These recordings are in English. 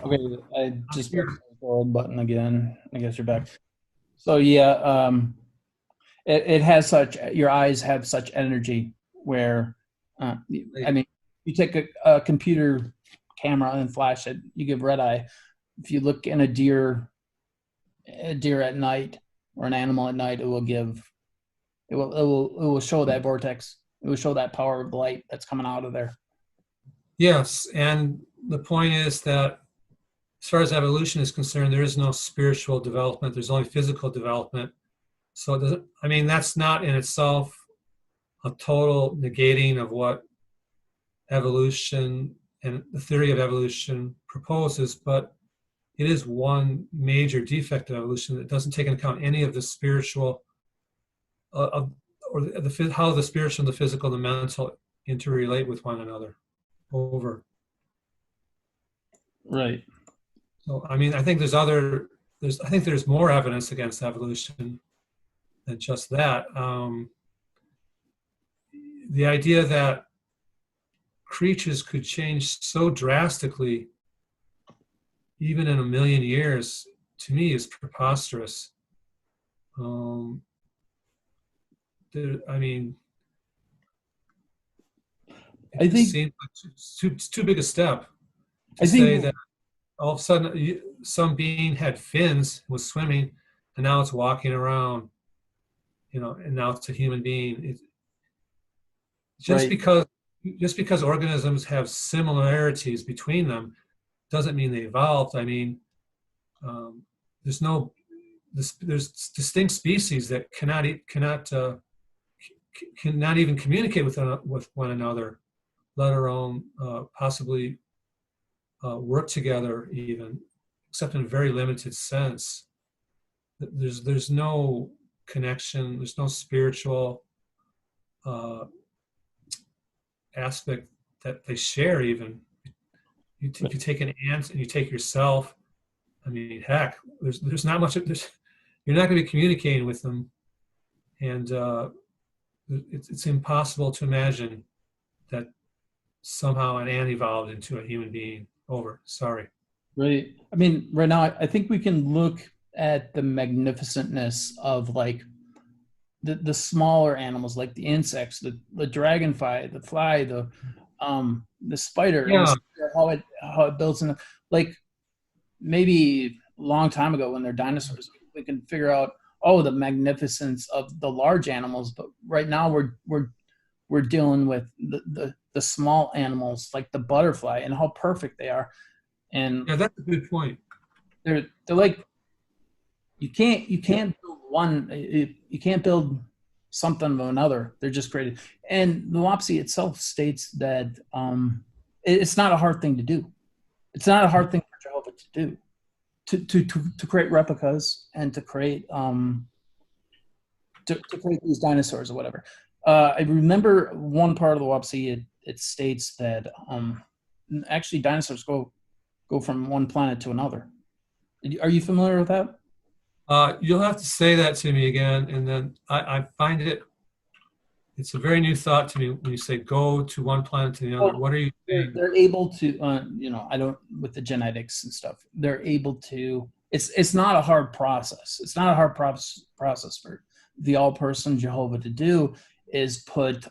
Okay, I just pressed the forward button again. I guess you're back. So yeah, it has such your eyes have such energy where, uh, I Right. mean, you take a computer camera and flash it, you give red eye. If you look in a deer at night or an animal at night, it will show that vortex. It will show that power of light that's coming out of there. Yes, and the point is that as far as evolution is concerned, there is no spiritual development. There's only physical development. So it doesn't, I mean, that's not in itself a total negating of what evolution and the theory of evolution proposes, but it is one major defect of evolution that doesn't take into account any of the spiritual, of, or how the spiritual and the physical and the mental interrelate with one another over. Right. So, I mean, I think I think there's more evidence against evolution than just that. The idea that creatures could change so drastically, even in a million years, to me is preposterous. Um, I mean, it I just think seems like it's too big a step to I say think that all of a sudden some being had fins, was swimming, and now it's walking around, and now it's a human being. Just right. because just because organisms have similarities between them doesn't mean they evolved. I mean, um, there's no there's distinct species that cannot even communicate with one another, let alone possibly work together, even except in a very limited sense. There's no connection. There's no spiritual uh, aspect that they share. Even if you take an ant and you take yourself, I mean, heck, there's not much. You're not going to be communicating with them, and it's impossible to imagine that somehow an ant evolved into a human being. Over. Sorry. Right. I mean, right now, I think we can look at the magnificentness of like the smaller animals, like the insects, the dragonfly, the fly, the spider, and Yeah. how it builds in. Like maybe a long time ago when they're dinosaurs, we can figure out the magnificence of the large animals. But right now, we're dealing with the small animals like the butterfly and how perfect they are, and Yeah, that's a good point. they're like you can't build one you can't build something of another. They're just created. And the Oahspe itself states that it's not a hard thing to do. It's not a hard thing for Jehovah to do to create replicas and to create these dinosaurs or whatever. I remember one part of the Oahspe. It states that actually dinosaurs go from one planet to another. Are you familiar with that? You'll have to say that to me again, and then I find it's a very new thought to me when you say go to one planet to the other. Well, What are you saying? they're able to, I don't with the genetics and stuff. They're able to. It's not a hard process. It's not a hard process for the all person Jehovah to do. Is put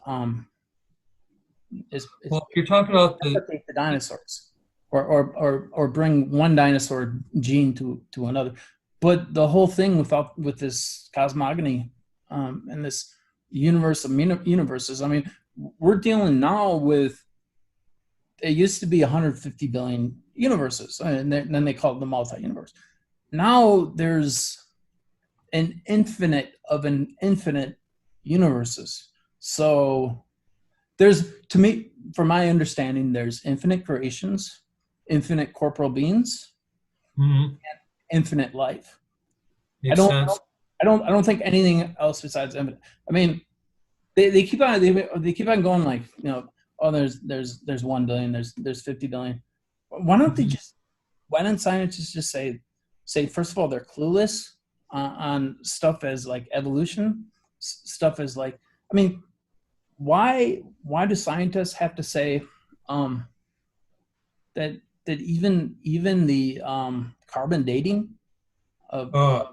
is Well, you're talking about replicate the dinosaurs, or bring one dinosaur gene to another. But the whole thing with this cosmogony and this universe of universes. I mean, we're dealing now with it used to be 150 billion universes, and then they called it the multi-universe. Now there's an infinite universes. So there's, to me, from my understanding, there's infinite creations, infinite corporal beings, Mhm. infinite life. I Makes don't, sense. I don't think anything else besides infinite. I mean, they keep on they keep on going like there's 1 billion, there's 50 billion. Why don't they Mhm. just why don't scientists just say first of all they're clueless on stuff as like evolution, stuff as like, I mean, why do scientists have to say um that that even the carbon dating of Uh,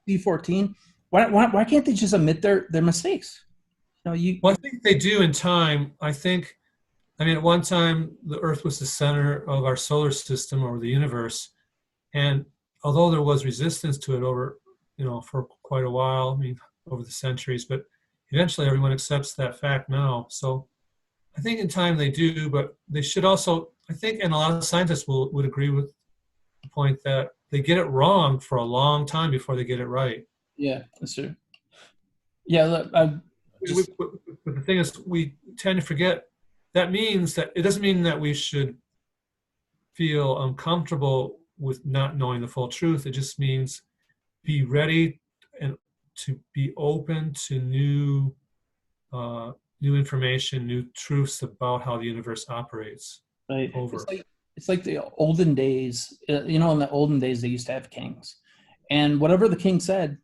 C14, why can't they just admit their mistakes? You know, well, I think they do in time. I mean, at one time, the Earth was the center of our solar system or the universe. And although there was resistance to it over, for quite a while, I mean, over the centuries, but eventually everyone accepts that fact now. So I think in time they do, but they should also, I think, and a lot of scientists would agree with the point that they get it wrong for a long time before they get it right. yeah, that's true. Yeah, look, I just But the thing is, we tend to forget that means that it doesn't mean that we should feel uncomfortable with not knowing the full truth. It just means be ready and to be open to new information, new truths about how the universe operates. right. Over. It's like the olden days. In the olden days they used to have kings, and whatever the king said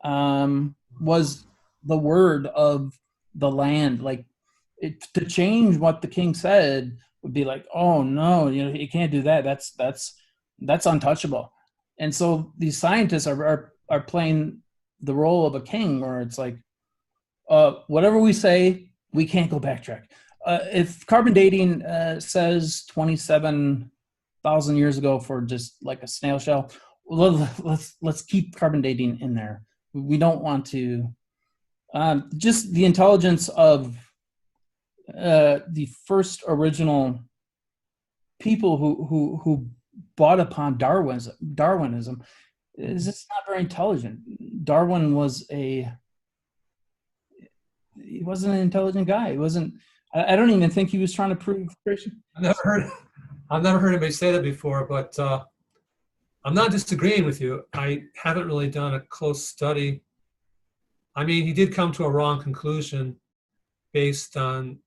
was the word of the land. Like to change what the king said would be like, oh no, you can't do that. That's untouchable. And so these scientists are playing the role of a king, where it's like, whatever we say, we can't go backtrack. If carbon dating says 27,000 years ago for just like a snail shell, let's keep carbon dating in there. We don't want to just the intelligence of the first original people who brought upon Darwinism is it's not very intelligent. Darwin he wasn't an intelligent guy. He wasn't. I don't even think he was trying to prove creation. I've never heard anybody say that before, but I'm not disagreeing with you. I haven't really done a close study. I mean, he did come to a wrong conclusion based on,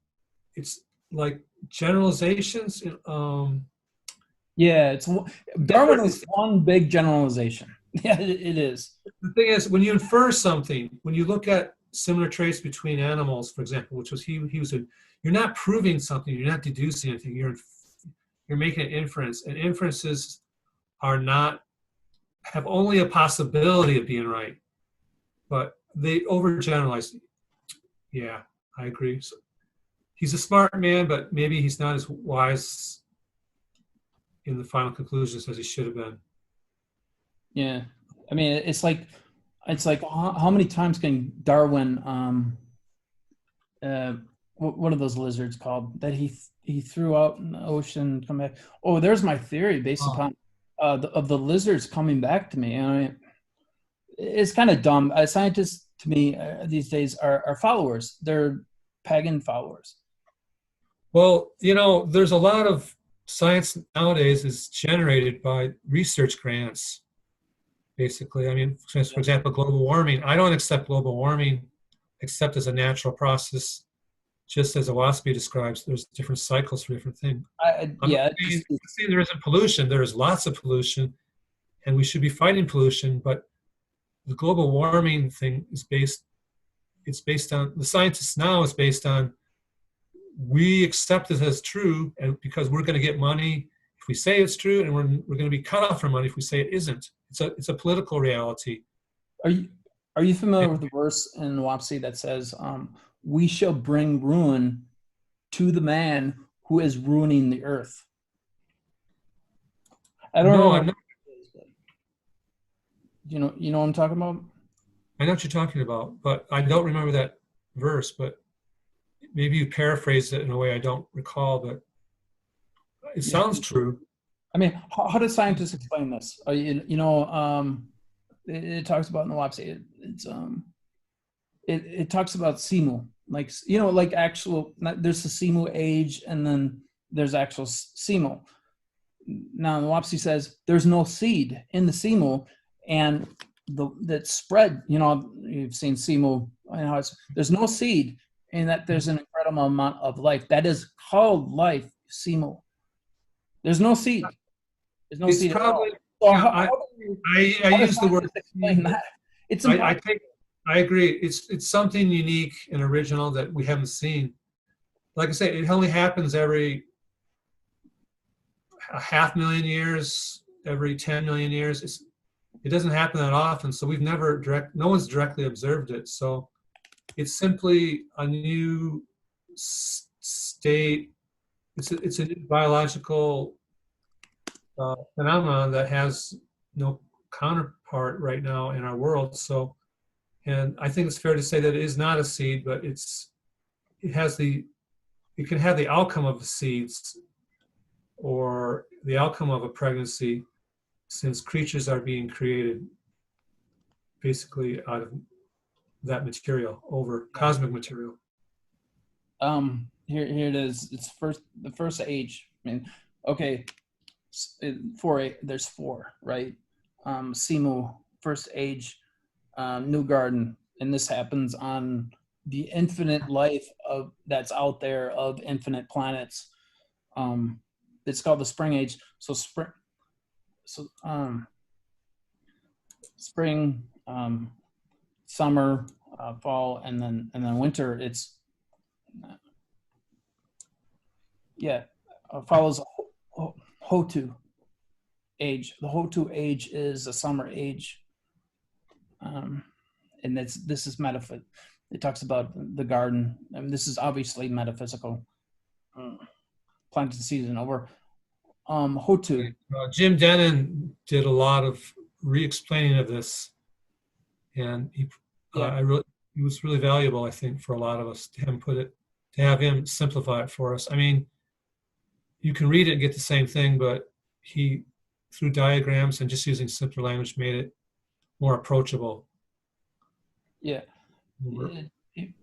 it's like generalizations. Yeah, Darwin is one big generalization. Yeah, it is. The thing is, when you infer something, when you look at similar traits between animals, for example, which was you're not proving something, you're not deducing anything, you're making an inference, and inferences have only a possibility of being right, but they overgeneralize. Yeah, I agree. So he's a smart man, but maybe he's not as wise in the final conclusions as he should have been. Yeah, I mean, it's like how many times can Darwin what are those lizards called that he threw out in the ocean, come back? Oh, there's my theory based upon of the lizards coming back to me. I mean, it's kind of dumb. Scientists to me these days are followers. They're pagan followers. Well, there's a lot of science nowadays is generated by research grants, basically. I mean, for example, global warming. I don't accept global warming except as a natural process, just as Oahspe describes. There's different cycles for different things. I'm not saying there isn't pollution. There is lots of pollution, and we should be fighting pollution, but the global warming thing is based on, the scientists now is based on, we accept it as true, and because we're going to get money if we say it's true, and we're going to be cut off from money if we say it isn't. It's a political reality. Are you familiar with the verse in Oahspe that says, "We shall bring ruin to the man who is ruining the earth"? I don't know. I'm not. You know what I'm talking about? I know what you're talking about, but I don't remember that verse. But maybe you paraphrased it in a way I don't recall, but it sounds true. I mean, how do scientists explain this? It talks about in the Oahspe. It talks about Simu, like actual. There's the Simu age, and then there's actual Simu. Now, the Oahspe says there's no seed in the Simu, and that spread. You've seen Simu, and there's no seed, and that there's an incredible amount of life. That is called life, Simu. There's no seed. There's no seed probably, at all. So I use the word. Explain that. It's I agree. It's something unique and original that we haven't seen. Like I say, it only happens every a 500,000 years, every 10 million years. It doesn't happen that often, so no one's directly observed it. So it's simply a new state. It's a new biological phenomenon that has no counterpart right now in our world. So, and I think it's fair to say that it is not a seed, but it can have the outcome of the seeds or the outcome of a pregnancy, since creatures are being created basically out of that material, over cosmic material. Here it is. It's the first age. I mean, okay, there's four, right? Simu, first age, new garden, and this happens on the infinite life that's out there of infinite planets. It's called the spring age. So spring, summer, fall, and then winter. It's follows Hotu age. The Hotu age is a summer age, and this is metaphysical. It talks about the garden, and this is obviously metaphysical. Planting season over. Hotu. Jim Denon did a lot of re-explaining of this, and he was really valuable, I think, for a lot of us to have him simplify it for us. I mean, you can read it and get the same thing, but he, through diagrams and just using simpler language, made it more approachable. Yeah.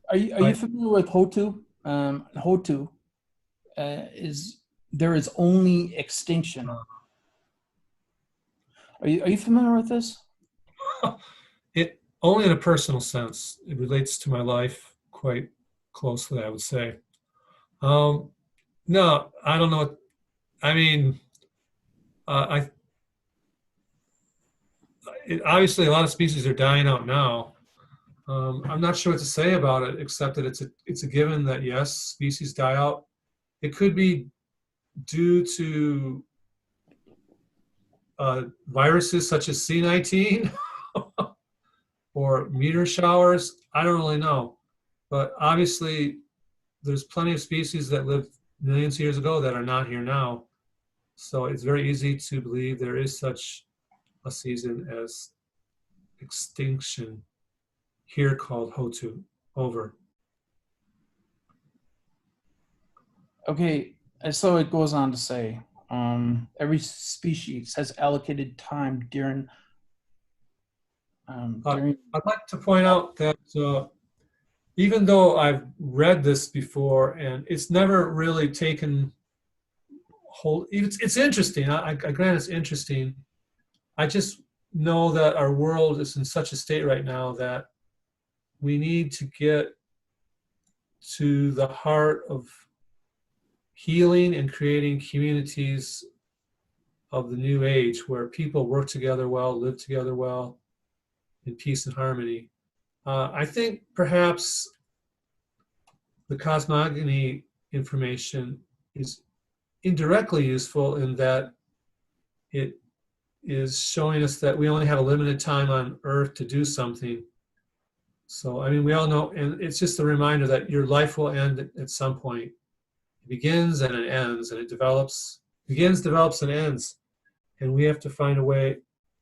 Are you familiar with Hotu? Hotu there is only extinction. Are you familiar with this? It only in a personal sense. It relates to my life quite closely, I would say. No, I don't know. I mean, obviously a lot of species are dying out now. I'm not sure what to say about it, except that it's a given that yes, species die out. It could be due to viruses such as C19 or meteor showers. I don't really know, but obviously there's plenty of species that lived millions of years ago that are not here now. So it's very easy to believe there is such a season as extinction, here called Hotu, over. Okay, so it goes on to say, every species has allocated time during. I'd like to point out that even though I've read this before and it's never really taken hold, it's interesting. I grant it's interesting. I just know that our world is in such a state right now that we need to get to the heart of healing and creating communities of the new age where people work together well, live together well, in peace and harmony. I think perhaps the cosmogony information is indirectly useful in that it is showing us that we only have a limited time on Earth to do something. So, I mean, we all know, and it's just a reminder that your life will end at some point. It begins and it ends, and it begins, develops, and ends. And we have to find a way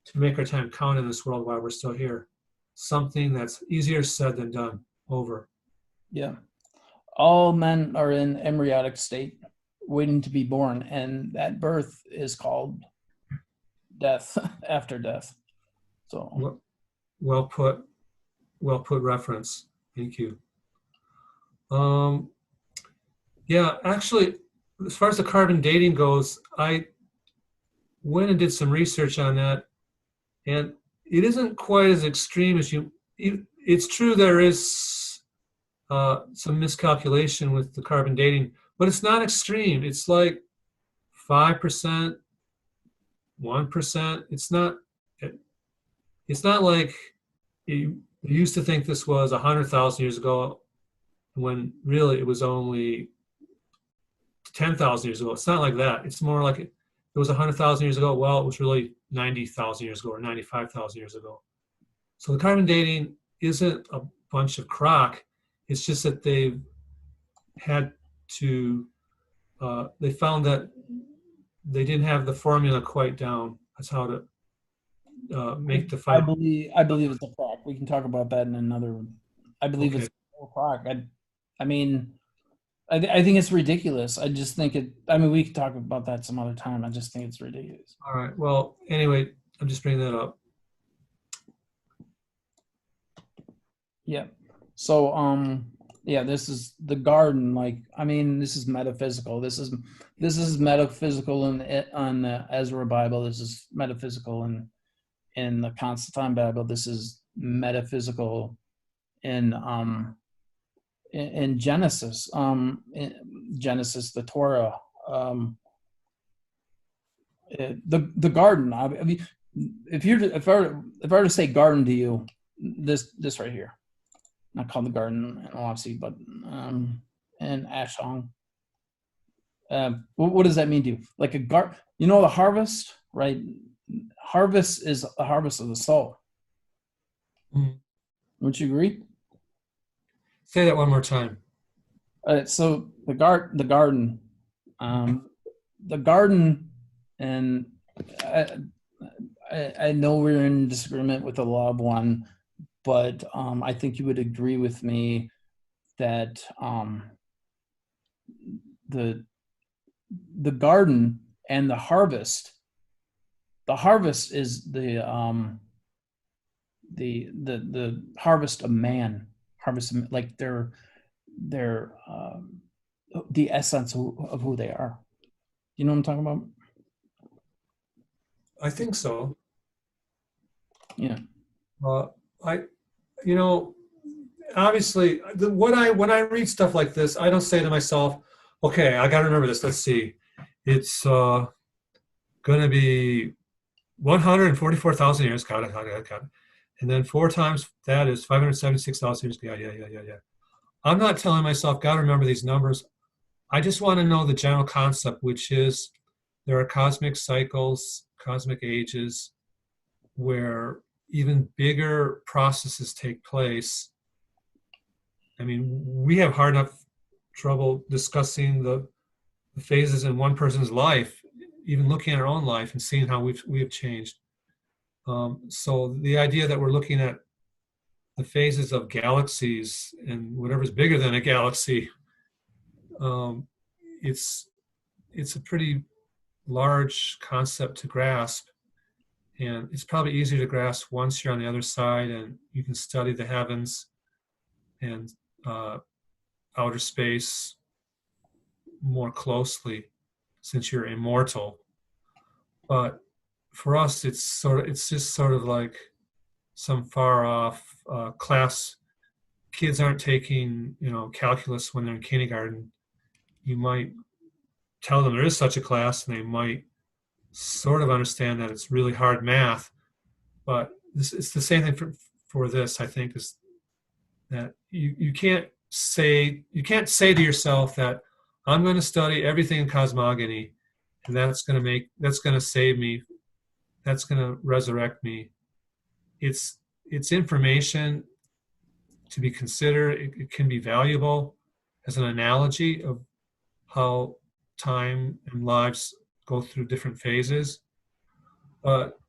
to make our time count in this world while we're still here. Something that's easier said than done. Over. Yeah. All men are in embryonic state, waiting to be born, and that birth is called death after death. So well put reference. Thank you. Yeah, actually, as far as the carbon dating goes, I went and did some research on that, and it isn't quite as extreme as it's true there is some miscalculation with the carbon dating, but it's not extreme. It's like 5%, 1%. It's not like you used to think this was 100,000 years ago, when really it was only 10,000 years ago. It's not like that. It's more like it was 100,000 years ago. Well, it was really 90,000 years ago or 95,000 years ago. So the carbon dating isn't a bunch of crock. It's just that they've had to, they found that they didn't have the formula quite down. That's how to make the I final. believe it's a clock. We can talk about that in another one. I believe Okay. it's a clock. I mean, I think it's ridiculous. I just think it. I mean, we could talk about that some other time. I just think it's ridiculous. All right. Well, anyway, I'm just bringing that up. Yeah. So, yeah, this is the garden. Like, I mean, this is metaphysical. This is metaphysical on the Ezra Bible. This is metaphysical in the Constantine Bible. This is metaphysical in in Genesis. In Genesis, the Torah. The garden. I mean, if I were to say garden to you, this right here. Not called the garden in Oahspe, but in Ashong. What does that mean to you? Like you know, the harvest, right? Harvest is the harvest of the soul. Mhm. Would you agree? Say that one more time. So the garden, the garden, and I know we're in disagreement with the law of one, but I think you would agree with me that the garden and the harvest is the harvest of man, like they're the essence of who they are. You know what I'm talking about? I think so. Yeah. You know, obviously, when I read stuff like this, I don't say to myself, "Okay, I got to remember this. Let's see, it's going to be 144,000 years. Got it. And then 4 times that is 576,000 years. Yeah. I'm not telling myself, got to remember these numbers. I just want to know the general concept, which is there are cosmic cycles, cosmic ages, where even bigger processes take place. I mean, we have hard enough trouble discussing the phases in one person's life, even looking at our own life and seeing how we have changed. So the idea that we're looking at the phases of galaxies and whatever's bigger than a galaxy, it's a pretty large concept to grasp. And it's probably easier to grasp once you're on the other side and you can study the heavens and outer space more closely since you're immortal. But for us, it's just sort of like some far off class. Kids aren't taking, calculus when they're in kindergarten. You might tell them there is such a class and they might sort of understand that it's really hard math, but it's the same thing for this. I think is that you can't say to yourself that I'm going to study everything in cosmogony and that's going to save me, that's going to resurrect me. It's information to be considered. It can be valuable as an analogy of how time and lives go through different phases. But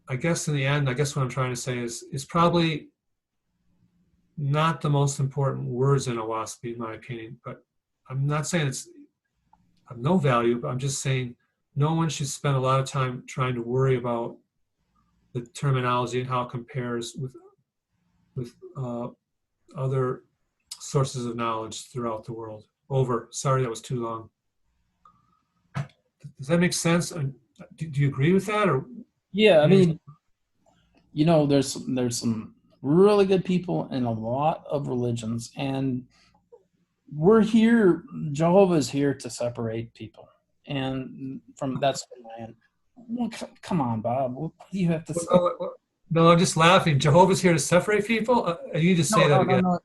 I guess in the end, what I'm trying to say is it's probably not the most important words in Oahspe, in my opinion. But I'm not saying it's of no value, but I'm just saying no one should spend a lot of time trying to worry about the terminology and how it compares with other sources of knowledge throughout the world. Sorry, that was too long. Does that make sense? Do you agree with that? Or Yeah, I mean, there's some really good people in a lot of religions, and we're here. Jehovah is here to separate people, and that's my end. Well, come on, Bob. What do you have to say? No, I'm just laughing. Jehovah's here to separate people. You just say that again. No.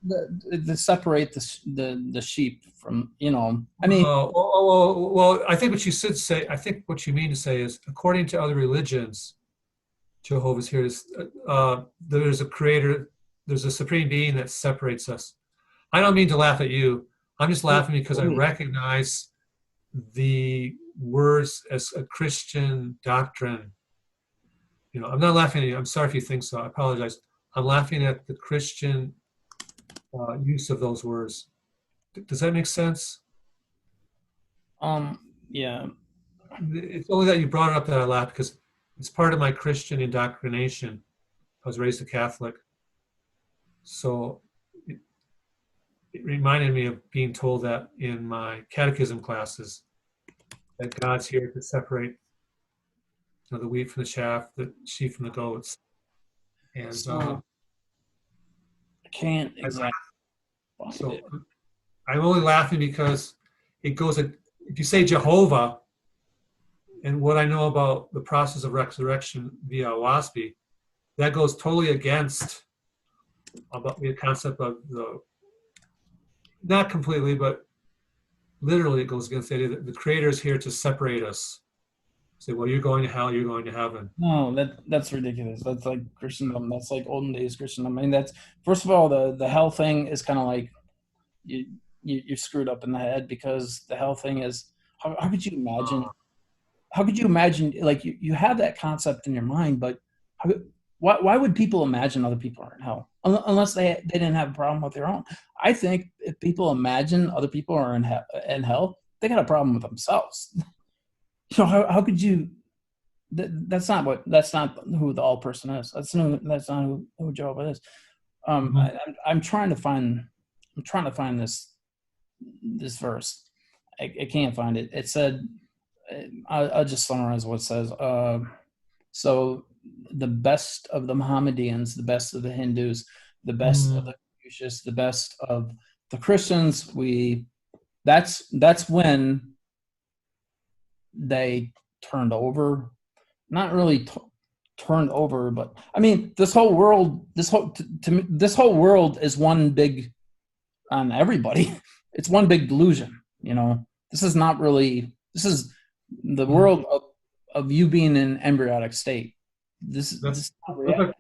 To separate the sheep from You know, I mean, Well, I think what you should say, I think what you mean to say is, according to other religions, Jehovah's here is, there's a creator, there's a supreme being that separates us. I don't mean to laugh at you. I'm just laughing because I recognize the words as a Christian doctrine. You know, I'm not laughing at you. I'm sorry if you think so. I apologize. I'm laughing at the Christian use of those words. Does that make sense? yeah. It's only that you brought it up that I laughed because it's part of my Christian indoctrination. I was raised a Catholic. So it reminded me of being told that in my catechism classes, that God's here to separate, the wheat from the chaff, the sheep from the goats. And So I can't exactly. so I'm only laughing because it goes, if you say Jehovah, and what I know about the process of resurrection via Oahspe, that goes totally against about the concept of not completely, but literally it goes against the idea that the Creator is here to separate us. Say, well, you're going to hell, you're going to heaven. No, that's ridiculous. That's like Christendom. That's like olden days Christendom. I mean, that's first of all, the hell thing is kind of like you're screwed up in the head, because the hell thing is, how could you imagine? How could you imagine, like, you have that concept in your mind, but why would people imagine other people are in hell unless they didn't have a problem with their own? I think if people imagine other people are in hell, they got a problem with themselves. So how could you? That's not who the all person is. That's not who Jehovah is. I'm trying to find this verse. I can't find it. It said, I'll just summarize what it says. So the best of the Mohammedans, the best of the Hindus, the best of the Confucius, the best of the Christians, that's when they turned over. Not really turned over, but I mean, this whole world is one big, on everybody. It's one big delusion. You know, this is the world of you being in an embryonic state. This is not reality.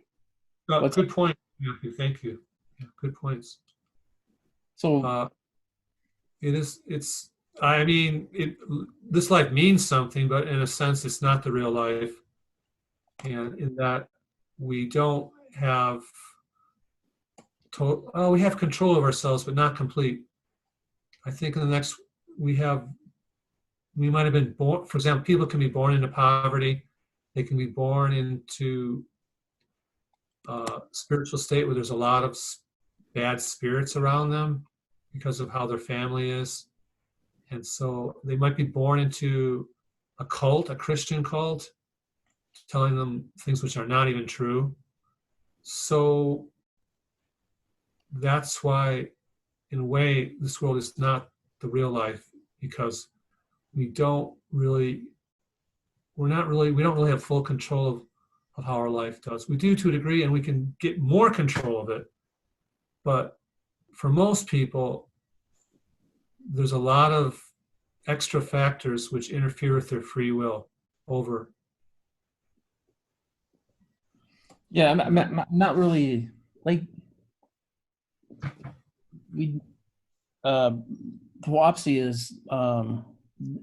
Good point, Matthew. Thank you. Yeah, good points. So it's. I mean, this life means something, but in a sense, it's not the real life, and in that we don't have we have control of ourselves, but not complete. I think in the next we might have been born. For example, people can be born into poverty. They can be born into a spiritual state where there's a lot of bad spirits around them because of how their family is. And so they might be born into a cult, a Christian cult, telling them things which are not even true. So that's why, in a way, this world is not the real life, because we don't really have full control of how our life does. We do to a degree, and we can get more control of it. But for most people, there's a lot of extra factors which interfere with their free will over. yeah, I'm not really like we. Oahspe is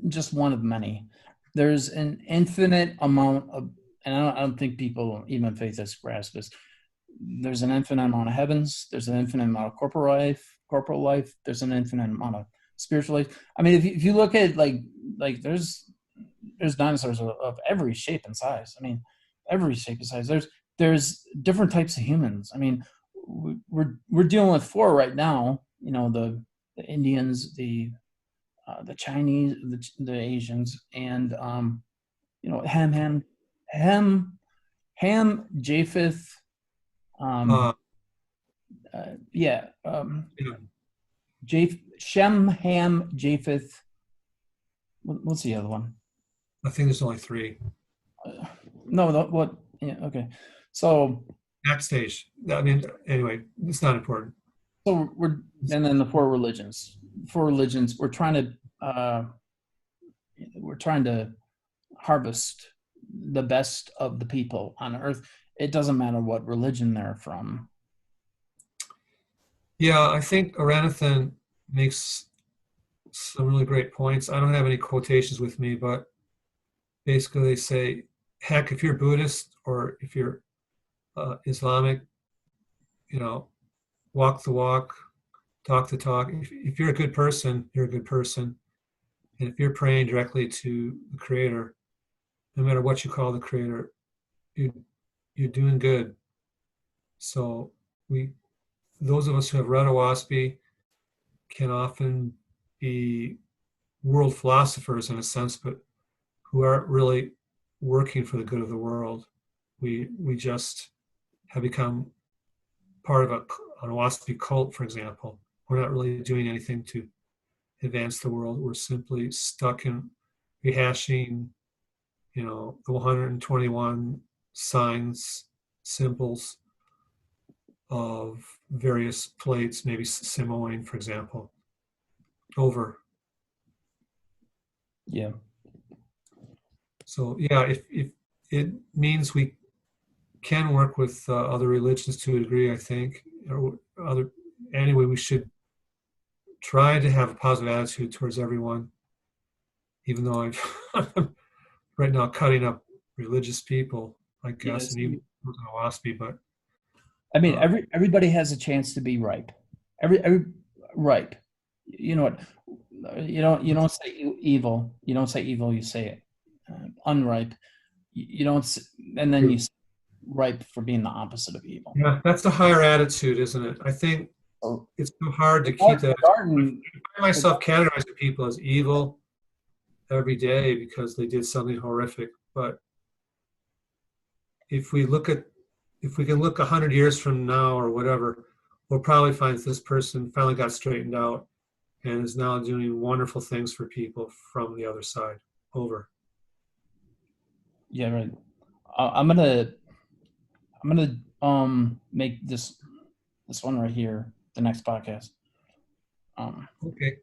just one of many. There's an infinite amount of, and I don't think people, even faithists, grasp this. There's an infinite amount of heavens. There's an infinite amount of corporal life. There's an infinite amount of spiritual life. I mean, if you look at like there's dinosaurs of every shape and size. I mean, every shape and size. There's different types of humans. I mean, we're dealing with 4 right now. You know, the Indians, the Chinese, the Asians, and you know, Ham, Japheth, yeah, Shem, Ham, Japheth. What's the other one? I think there's only 3. No, what? Yeah, okay. So Next stage. I mean, anyway, it's not important. and then the 4 religions. for religions, we're trying to harvest the best of the people on earth. It doesn't matter what religion they're from. Yeah, I think Aranathan makes some really great points. I don't have any quotations with me, but basically they say, heck, if you're Buddhist or if you're Islamic, you know, walk the walk, talk the talk. If you're a good person, you're a good person. And if you're praying directly to the Creator, no matter what you call the Creator, you, you're doing good. So we, those of us who have read Oahspe can often be world philosophers in a sense, but who aren't really working for the good of the world. We just have become part of an Oahspe cult, for example. We're not really doing anything to advance the world. We're simply stuck in rehashing, the 121 signs, symbols of various plates, maybe Samoan, for example, over. Yeah. So yeah, if it means we can work with other religions to a degree, I think, or other anyway, we should try to have a positive attitude towards everyone. Even though I'm right now cutting up religious people, I guess, Yes. and even Oahspe, but I mean, uh, everybody has a chance to be ripe. Every ripe. You know what? You don't say evil. You don't say evil. You say it unripe. You don't, and then you say ripe for being the opposite of evil. yeah, that's a higher attitude, isn't it? I think So it's so hard to the keep that. I garden, find myself categorizing people as evil every day because they did something horrific. But if we look at, if we can look 100 years from now or whatever, we'll probably find that this person finally got straightened out and is now doing wonderful things for people from the other side. Over. yeah, right. I'm gonna make this one right here the next podcast. Okay.